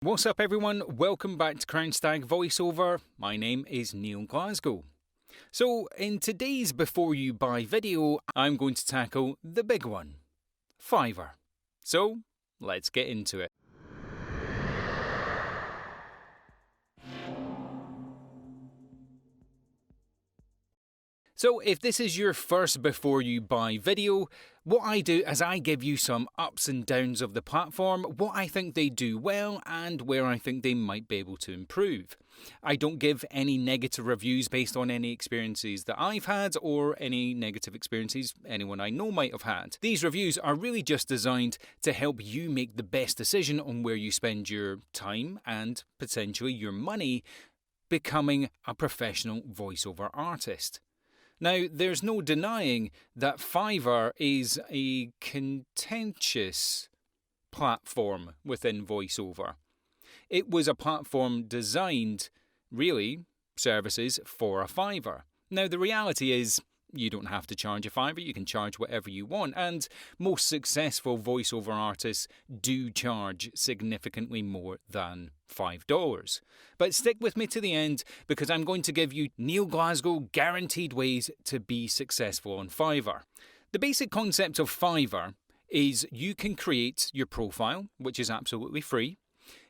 What's up everyone, welcome back to Crownstag Voiceover. My name is Neil Glasgow. So in today's Before You Buy video, I'm going to tackle the big one, Fiverr. So let's get into it. So if this is your first Before You Buy video, what I do is I give you some ups and downs of the platform, what I think they do well and where I think they might be able to improve. I don't give any negative reviews based on any experiences that I've had or any negative experiences anyone I know might have had. These reviews are really just designed to help you make the best decision on where you spend your time and potentially your money becoming a professional voiceover artist. Now, there's no denying that Fiverr is a contentious platform within voiceover. It was a platform designed, really, services for a Fiverr. Now, the reality is, you don't have to charge a Fiverr, you can charge whatever you want, and most successful voiceover artists do charge significantly more than $5. But stick with me to the end because I'm going to give you Neil Glasgow guaranteed ways to be successful on Fiverr. The basic concept of Fiverr is you can create your profile, which is absolutely free.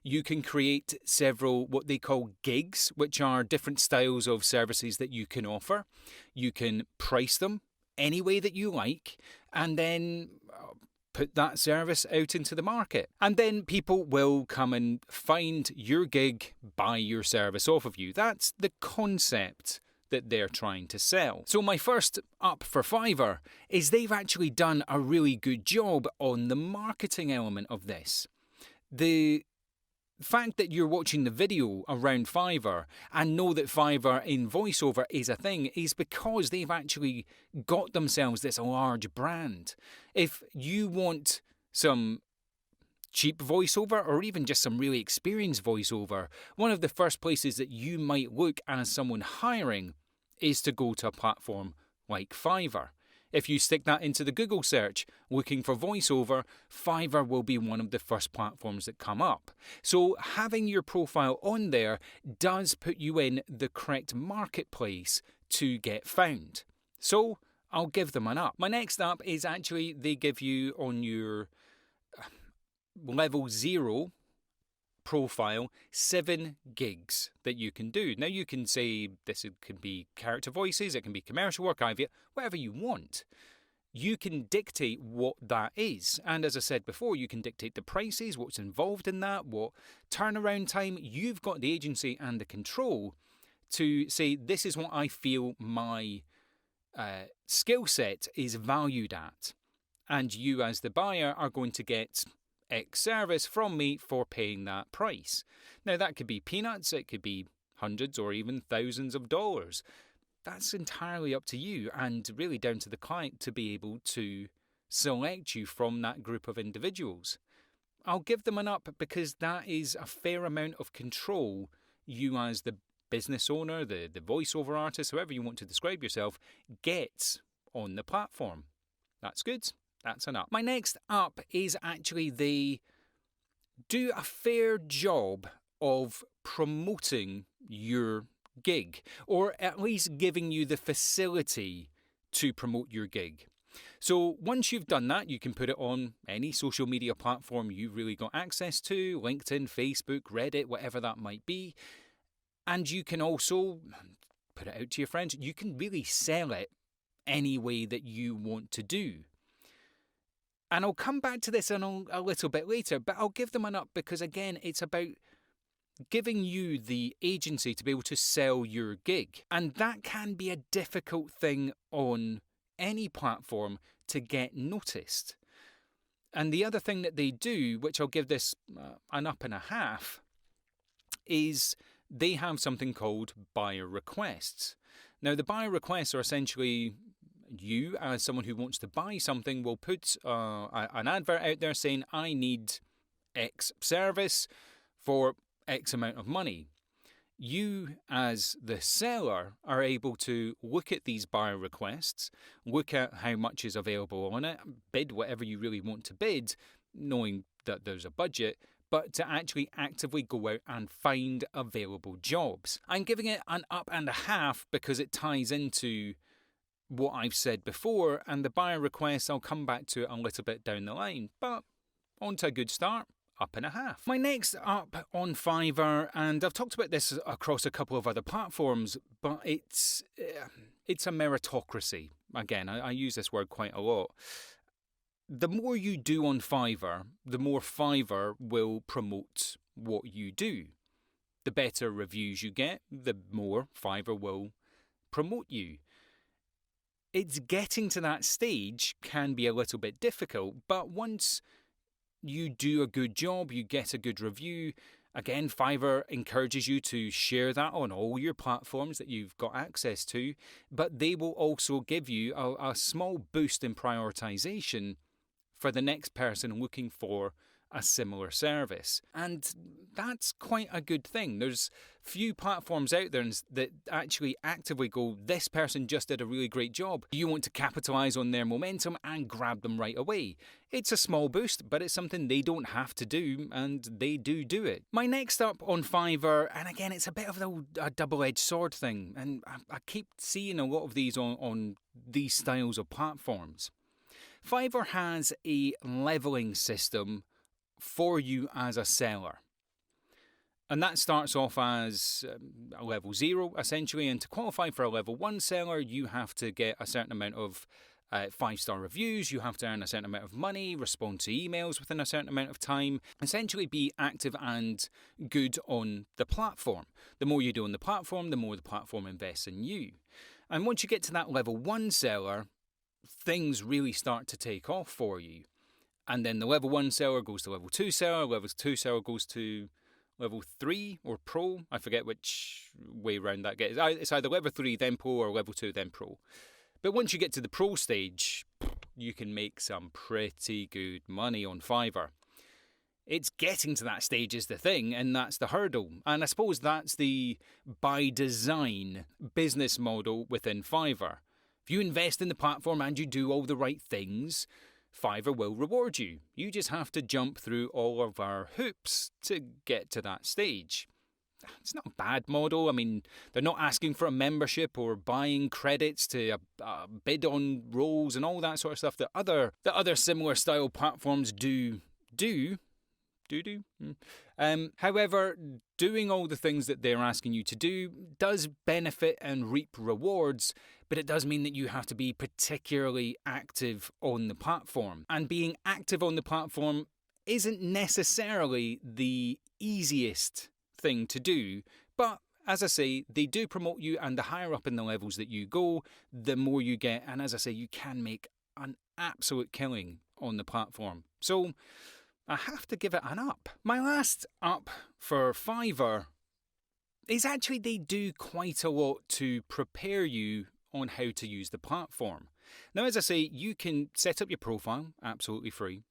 You can create several what they call gigs, which are different styles of services that you can offer. You can price them any way that you like and then put that service out into the market. And then people will come and find your gig, buy your service off of you. That's the concept that they're trying to sell. So my first up for Fiverr is they've actually done a really good job on the marketing element of this. The fact that you're watching the video around Fiverr and know that Fiverr in voiceover is a thing is because they've actually got themselves this large brand. If you want some cheap voiceover or even just some really experienced voiceover, one of the first places that you might look as someone hiring is to go to a platform like Fiverr. If you stick that into the Google search, looking for voiceover, Fiverr will be one of the first platforms that come up. So having your profile on there does put you in the correct marketplace to get found. So I'll give them an up. My next up is actually they give you on your level 0 profile 7 gigs that you can do. Now you can say this can be character voices, it can be commercial work, IVR, whatever you want. You can dictate what that is. And as I said before, you can dictate the prices, what's involved in that, what turnaround time. You've got the agency and the control to say this is what I feel my skill set is valued at. And you as the buyer are going to get X service from me for paying that price. Now that could be peanuts, it could be hundreds or even thousands of dollars. That's entirely up to you and really down to the client to be able to select you from that group of individuals. I'll give them an up because that is a fair amount of control you as the business owner, the voiceover artist, however you want to describe yourself, gets on the platform. That's good. That's an up. My next up is actually they do a fair job of promoting your gig, or at least giving you the facility to promote your gig. So once you've done that, you can put it on any social media platform you've really got access to, LinkedIn, Facebook, Reddit, whatever that might be. And you can also put it out to your friends. You can really sell it any way that you want to do. And I'll come back to this in a little bit later, but I'll give them an up because, again, it's about giving you the agency to be able to sell your gig. And that can be a difficult thing on any platform to get noticed. And the other thing that they do, which I'll give this an up and a half, is they have something called buyer requests. Now, the buyer requests are essentially you, as someone who wants to buy something, will put an advert out there saying, I need X service for X amount of money. You, as the seller, are able to look at these buyer requests, look at how much is available on it, bid whatever you really want to bid, knowing that there's a budget, but to actually actively go out and find available jobs. I'm giving it an up and a half because it ties into what I've said before, and the buyer requests, I'll come back to it a little bit down the line, but on to a good start. Up and a half. My next up on Fiverr, and I've talked about this across a couple of other platforms, but it's a meritocracy. Again, I use this word quite a lot. The more you do on Fiverr, the more Fiverr will promote what you do. The better reviews you get, the more Fiverr will promote you. It's getting to that stage can be a little bit difficult, but once you do a good job, you get a good review. Again, Fiverr encourages you to share that on all your platforms that you've got access to, but they will also give you a small boost in prioritization for the next person looking for a similar service. And that's quite a good thing. There's few platforms out there that actually actively go, this person just did a really great job. You want to capitalize on their momentum and grab them right away. It's a small boost, but it's something they don't have to do, and they do it. My next up on Fiverr, and again, it's a bit of a double-edged sword thing, and I keep seeing a lot of these on these styles of platforms. Fiverr has a leveling system for you as a seller. And that starts off as a level 0, essentially. And to qualify for a level 1 seller, you have to get a certain amount of 5-star reviews, you have to earn a certain amount of money, respond to emails within a certain amount of time, essentially be active and good on the platform. The more you do on the platform, the more the platform invests in you. And once you get to that level 1 seller, things really start to take off for you. And then the level 1 seller goes to level 2 seller, level 2 seller goes to level 3 or pro. I forget which way around that gets. It's either level 3 then pro or level 2 then pro. But once you get to the pro stage, you can make some pretty good money on Fiverr. It's getting to that stage is the thing, and that's the hurdle. And I suppose that's the by design business model within Fiverr. If you invest in the platform and you do all the right things, Fiverr will reward you. You just have to jump through all of our hoops to get to that stage. It's not a bad model. I mean, they're not asking for a membership or buying credits to bid on roles and all that sort of stuff that other similar style platforms do. However, doing all the things that they're asking you to do does benefit and reap rewards, but it does mean that you have to be particularly active on the platform. And being active on the platform isn't necessarily the easiest thing to do, but as I say, they do promote you, and the higher up in the levels that you go, the more you get. And as I say, you can make an absolute killing on the platform. So I have to give it an up. My last up for Fiverr is actually they do quite a lot to prepare you on how to use the platform. Now, as I say, you can set up your profile absolutely free.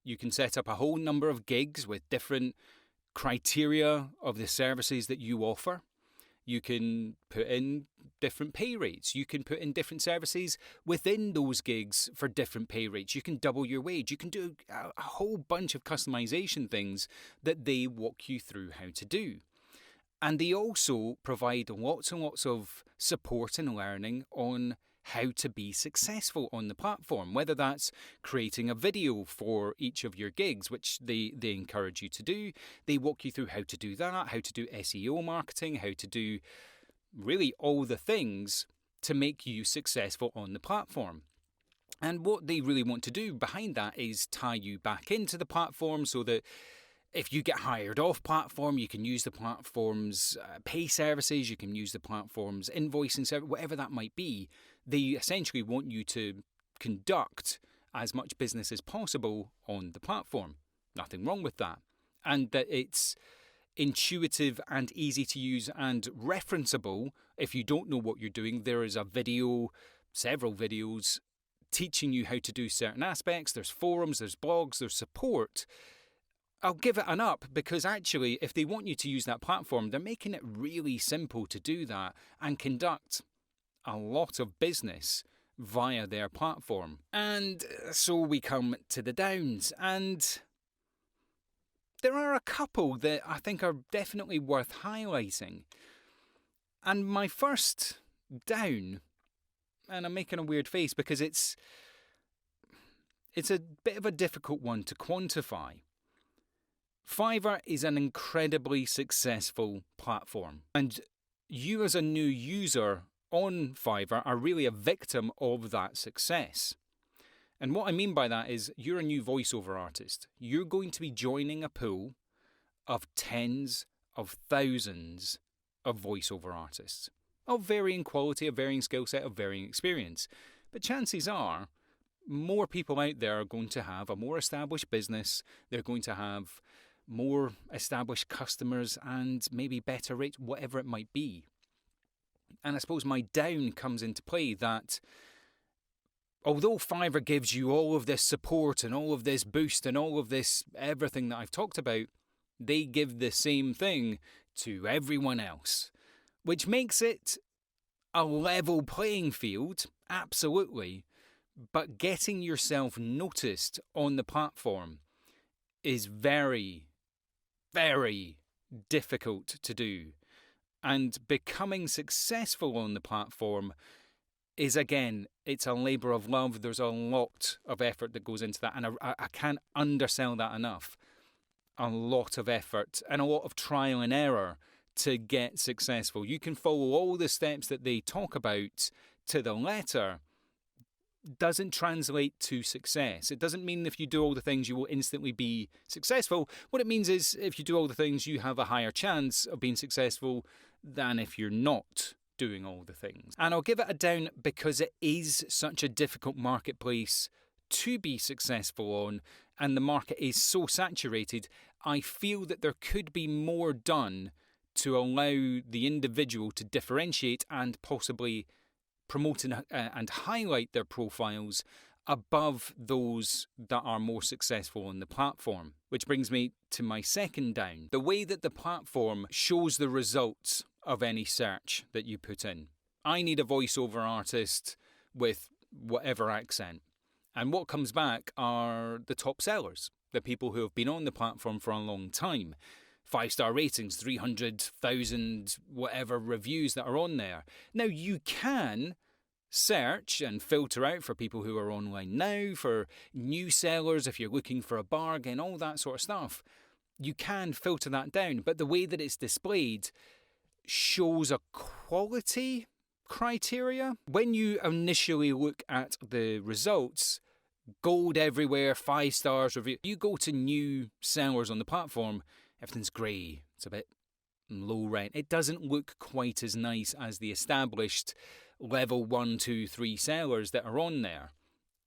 You can set up a whole number of gigs with different criteria of the services that you offer. You can put in different pay rates. You can put in different services within those gigs for different pay rates. You can double your wage. You can do a whole bunch of customization things that they walk you through how to do. And they also provide lots and lots of support and learning on how to be successful on the platform, whether that's creating a video for each of your gigs, which they encourage you to do. They walk you through how to do that, how to do SEO marketing, how to do really all the things to make you successful on the platform. And what they really want to do behind that is tie you back into the platform so that if you get hired off platform, you can use the platform's pay services, you can use the platform's invoicing service, whatever that might be. They essentially want you to conduct as much business as possible on the platform. Nothing wrong with that. And that it's intuitive and easy to use and referenceable. If you don't know what you're doing, there is a video, several videos, teaching you how to do certain aspects. There's forums, there's blogs, there's support. I'll give it an up because actually, if they want you to use that platform, they're making it really simple to do that and conduct a lot of business via their platform. And so we come to the downs. And there are a couple that I think are definitely worth highlighting. And my first down, and I'm making a weird face because it's a bit of a difficult one to quantify. Fiverr is an incredibly successful platform, and you as a new user on Fiverr are really a victim of that success. And what I mean by that is you're a new voiceover artist. You're going to be joining a pool of tens of thousands of voiceover artists of varying quality, of varying skill set, of varying experience. But chances are more people out there are going to have a more established business. They're going to have more established customers and maybe better rates, whatever it might be. And I suppose my down comes into play that although Fiverr gives you all of this support and all of this boost and all of this everything that I've talked about, they give the same thing to everyone else, which makes it a level playing field, absolutely, but getting yourself noticed on the platform is very, very difficult to do. And becoming successful on the platform is, again, it's a labour of love. There's a lot of effort that goes into that, and I can't undersell that enough. A lot of effort and a lot of trial and error to get successful. You can follow all the steps that they talk about to the letter. Doesn't translate to success. It doesn't mean if you do all the things you will instantly be successful. What it means is if you do all the things you have a higher chance of being successful than if you're not doing all the things. And I'll give it a down because it is such a difficult marketplace to be successful on, and the market is so saturated. I feel that there could be more done to allow the individual to differentiate and possibly promote and highlight their profiles above those that are more successful on the platform. Which brings me to my second down. The way that the platform shows the results of any search that you put in. I need a voiceover artist with whatever accent. And what comes back are the top sellers, the people who have been on the platform for a long time. 5-star ratings, 300,000 whatever reviews that are on there. Now you can search and filter out for people who are online now, for new sellers, if you're looking for a bargain, all that sort of stuff. You can filter that down, but the way that it's displayed shows a quality criteria. When you initially look at the results, gold everywhere, 5 stars review. You go to new sellers on the platform, everything's grey. It's a bit low rent. It doesn't look quite as nice as the established level 1, 2, 3 sellers that are on there.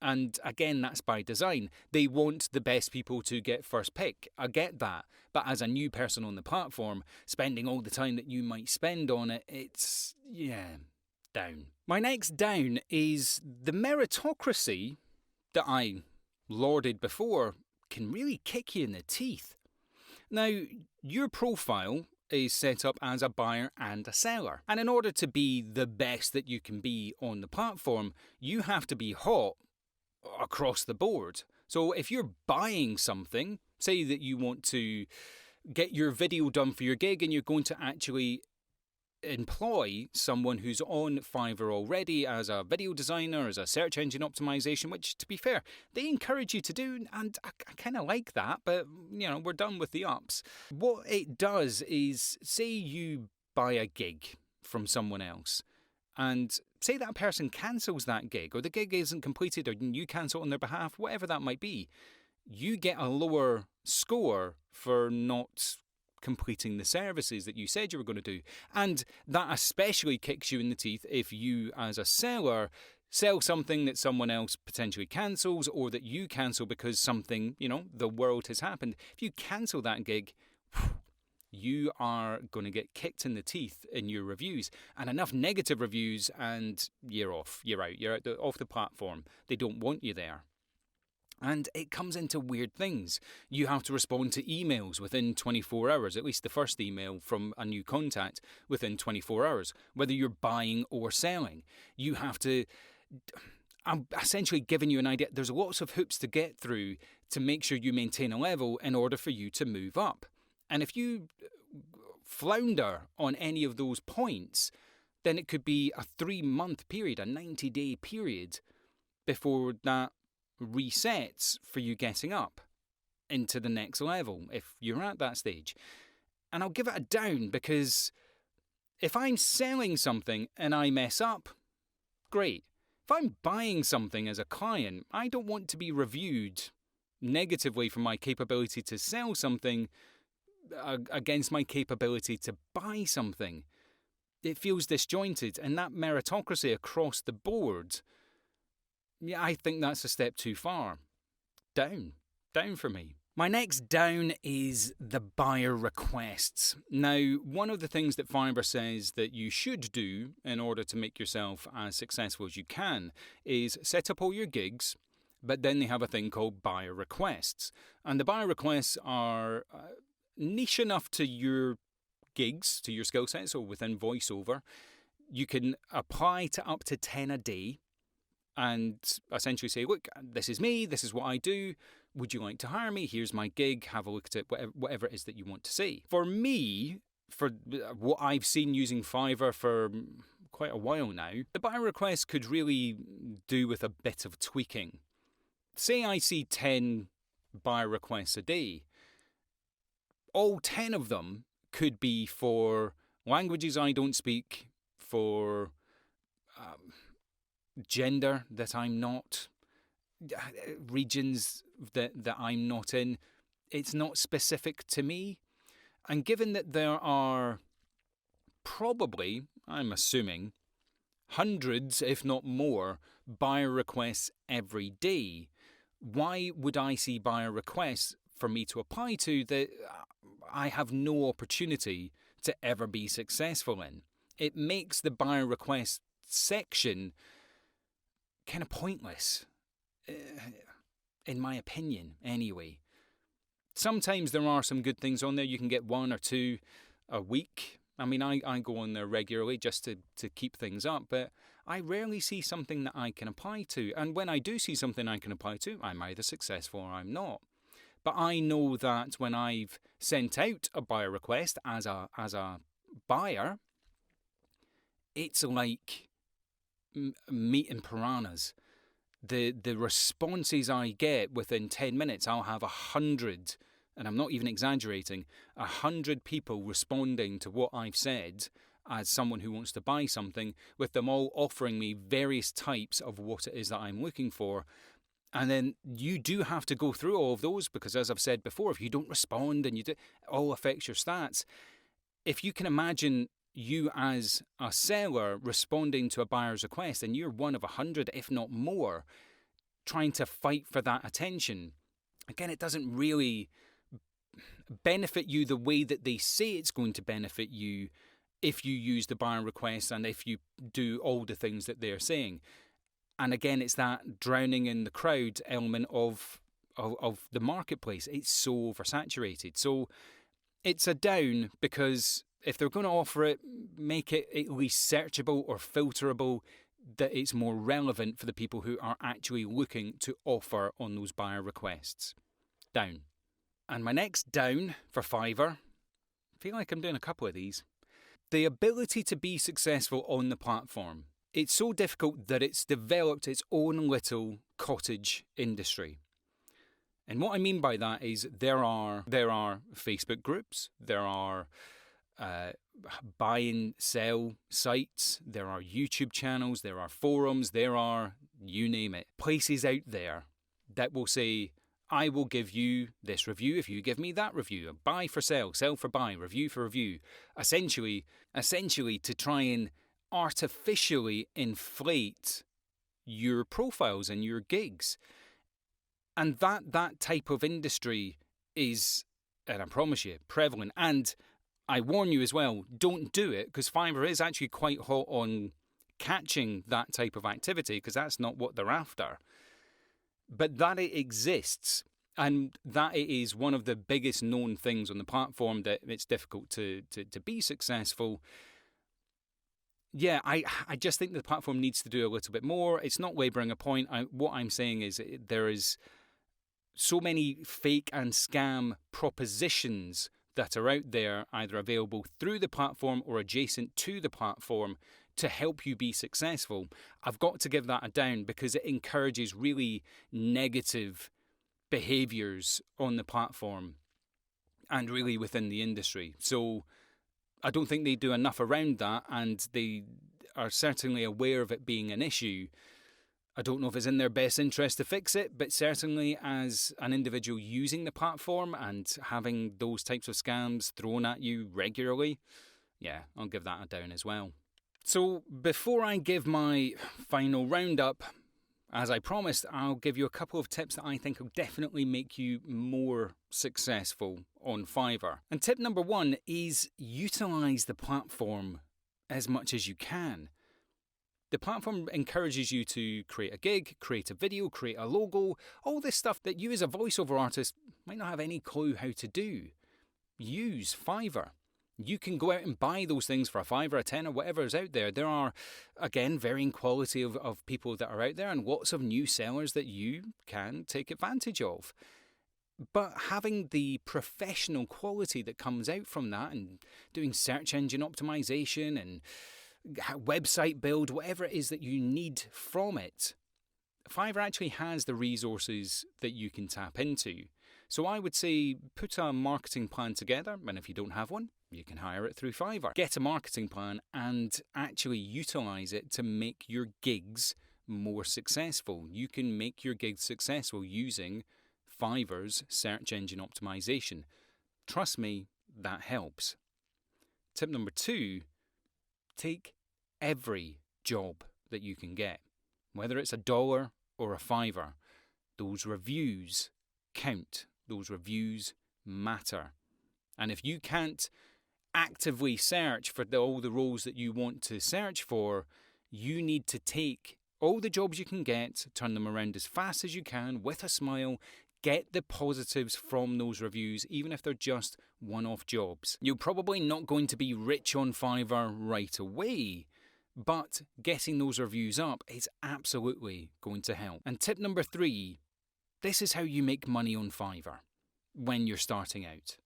And again, that's by design. They want the best people to get first pick. I get that. But as a new person on the platform, spending all the time that you might spend on it, it's, down. My next down is the meritocracy that I lauded before can really kick you in the teeth. Now, your profile is set up as a buyer and a seller. And in order to be the best that you can be on the platform, you have to be hot across the board. So if you're buying something, say that you want to get your video done for your gig and you're going to actually employ someone who's on Fiverr already as a video designer, as a search engine optimization, which, to be fair, they encourage you to do, and I kind of like that, but, we're done with the ups. What it does is, say you buy a gig from someone else, and say that person cancels that gig, or the gig isn't completed, or you cancel on their behalf, whatever that might be, you get a lower score for not completing the services that you said you were going to do. And that especially kicks you in the teeth if you, as a seller, sell something that someone else potentially cancels, or that you cancel because something, the world has happened. If you cancel that gig, you are going to get kicked in the teeth in your reviews. And enough negative reviews and you're off, you're out, off the platform. They don't want you there. And it comes into weird things. You have to respond to emails within 24 hours, at least the first email from a new contact within 24 hours, whether you're buying or selling. You have to... I'm essentially giving you an idea. There's lots of hoops to get through to make sure you maintain a level in order for you to move up. And if you flounder on any of those points, then it could be a 3-month period, a 90-day period before that resets for you getting up into the next level if you're at that stage. And I'll give it a down because if I'm selling something and I mess up, great. If I'm buying something as a client, I don't want to be reviewed negatively for my capability to sell something against my capability to buy something. It feels disjointed, and that meritocracy across the board, yeah, I think that's a step too far. Down for me. My next down is the buyer requests. Now, one of the things that Fiverr says that you should do in order to make yourself as successful as you can is set up all your gigs, but then they have a thing called buyer requests. And the buyer requests are niche enough to your gigs, to your skill set, so within VoiceOver. You can apply to up to 10 a day and essentially say, look, this is me, this is what I do. Would you like to hire me? Here's my gig. Have a look at it, whatever it is that you want to see. For me, for what I've seen using Fiverr for quite a while now, the buyer request could really do with a bit of tweaking. Say I see 10 buyer requests a day. All 10 of them could be for languages I don't speak, for gender that I'm not, regions that I'm not in. It's not specific to me. And given that there are probably, I'm assuming, hundreds, if not more, buyer requests every day, why would I see buyer requests for me to apply to that I have no opportunity to ever be successful in? It makes the buyer request section kind of pointless, in my opinion, anyway. Sometimes there are some good things on there. You can get 1 or 2 a week. I mean, I go on there regularly just to keep things up, but I rarely see something that I can apply to. And when I do see something I can apply to, I'm either successful or I'm not. But I know that when I've sent out a buyer request as a buyer, it's like meat and piranhas. The responses I get within 10 minutes, I'll have 100, and I'm not even exaggerating, 100 people responding to what I've said as someone who wants to buy something, with them all offering me various types of what it is that I'm looking for. And then you do have to go through all of those because, as I've said before, if you don't respond and it all affects your stats. If you can imagine you as a seller responding to a buyer's request and you're one of 100, if not more, trying to fight for that attention, again, it doesn't really benefit you the way that they say it's going to benefit you if you use the buyer request and if you do all the things that they're saying. And again, it's that drowning in the crowd element of the marketplace. It's so oversaturated. So it's a down because if they're going to offer it, make it at least searchable or filterable, that it's more relevant for the people who are actually looking to offer on those buyer requests. Down. And my next down for Fiverr, I feel like I'm doing a couple of these. The ability to be successful on the platform. It's so difficult that it's developed its own little cottage industry. And what I mean by that is there are Facebook groups, there are buy and sell sites, there are YouTube channels, there are forums, there are, you name it, places out there that will say, I will give you this review if you give me that review. Buy for sell for buy, review for review. Essentially to try and artificially inflate your profiles and your gigs. And that type of industry is, and I promise you, prevalent. And I warn you as well, don't do it, because Fiverr is actually quite hot on catching that type of activity, because that's not what they're after. But that it exists, and that it is one of the biggest known things on the platform, that it's difficult to be successful. yeah, I just think the platform needs to do a little bit more. It's not labouring a point. What I'm saying is there is so many fake and scam propositions that are out there, either available through the platform or adjacent to the platform, to help you be successful. I've got to give that a down because it encourages really negative behaviours on the platform and really within the industry. So I don't think they do enough around that, and they are certainly aware of it being an issue. I don't know if it's in their best interest to fix it, but certainly as an individual using the platform and having those types of scams thrown at you regularly, yeah, I'll give that a down as well. So before I give my final roundup, as I promised, I'll give you a couple of tips that I think will definitely make you more successful on Fiverr. And tip number 1 is utilise the platform as much as you can. The platform encourages you to create a gig, create a video, create a logo, all this stuff that you as a voiceover artist might not have any clue how to do. Use Fiverr. You can go out and buy those things for a $5 or a $10 or whatever is out there. There are, again, varying quality of people that are out there and lots of new sellers that you can take advantage of. But having the professional quality that comes out from that and doing search engine optimization and website build, whatever it is that you need from it, Fiverr actually has the resources that you can tap into. So I would say put a marketing plan together, and if you don't have one, you can hire it through Fiverr. Get a marketing plan and actually utilise it to make your gigs more successful. You can make your gigs successful using Fiverr's search engine optimization. Trust me, that helps. Tip number 2, take every job that you can get, whether it's $1 or a $5. Those reviews count. Those reviews matter. And if you can't actively search for all the roles that you want to search for, you need to take all the jobs you can get, turn them around as fast as you can with a smile, get the positives from those reviews, even if they're just one-off jobs. You're probably not going to be rich on Fiverr right away, but getting those reviews up is absolutely going to help. And tip number 3, this is how you make money on Fiverr when you're starting out.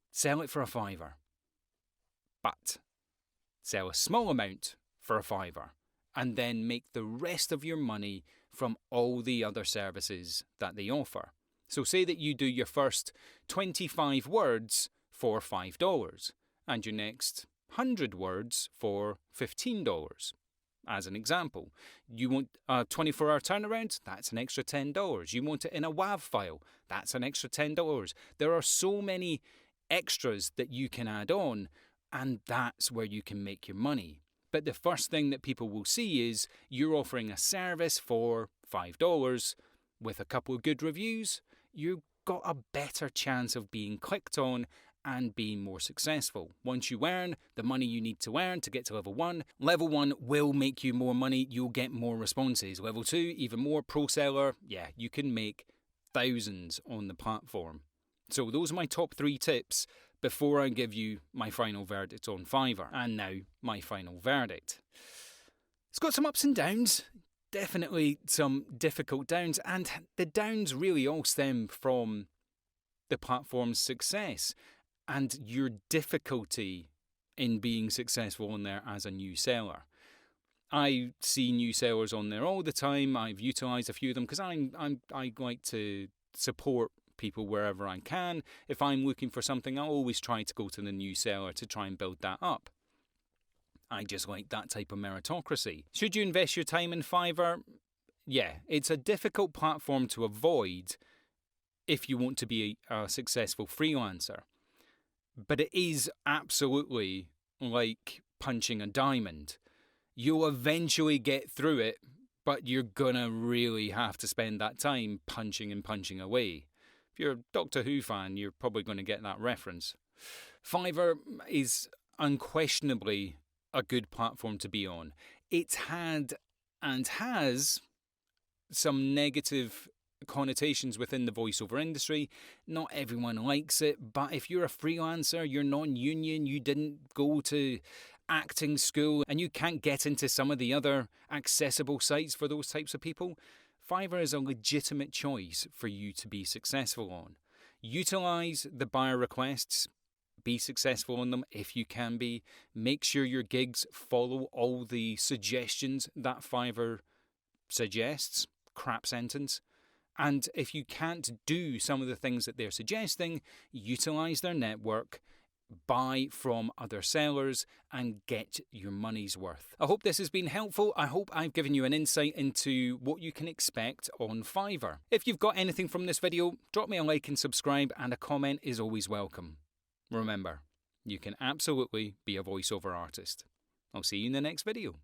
Sell it for a $5, but sell a small amount for a $5, and then make the rest of your money from all the other services that they offer. So say that you do your first 25 words for $5 and your next 100 words for $15. As an example, you want a 24-hour turnaround? That's an extra $10. You want it in a WAV file? That's an extra $10. There are so many extras that you can add on, and that's where you can make your money. But the first thing that people will see is you're offering a service for $5 with a couple of good reviews. You've got a better chance of being clicked on and being more successful. Once you earn the money you need to earn to get to level 1, level 1 will make you more money. You'll get more responses. Level 2, even more. Pro seller, yeah, you can make thousands on the platform. So those are my top 3 tips before I give you my final verdict on Fiverr. And now my final verdict. It's got some ups and downs. Definitely some difficult downs. And the downs really all stem from the platform's success and your difficulty in being successful on there as a new seller. I see new sellers on there all the time. I've utilised a few of them because I like to support people wherever I can. If I'm looking for something, I'll always try to go to the new seller to try and build that up. I just like that type of meritocracy. Should you invest your time in Fiverr? Yeah, it's a difficult platform to avoid if you want to be a successful freelancer. But it is absolutely like punching a diamond. You'll eventually get through it, but you're gonna really have to spend that time punching and punching away. If you're a Doctor Who fan, you're probably going to get that reference. Fiverr is unquestionably a good platform to be on. It's had and has some negative connotations within the voiceover industry. Not everyone likes it, but if you're a freelancer, you're non-union, you didn't go to acting school and you can't get into some of the other accessible sites for those types of people, Fiverr is a legitimate choice for you to be successful on. Utilize the buyer requests. Be successful on them if you can be. Make sure your gigs follow all the suggestions that Fiverr suggests. Crap sentence. And if you can't do some of the things that they're suggesting, utilize their network, buy from other sellers, and get your money's worth. I hope this has been helpful. I hope I've given you an insight into what you can expect on Fiverr. If you've got anything from this video, drop me a like and subscribe, and a comment is always welcome. Remember, you can absolutely be a voiceover artist. I'll see you in the next video.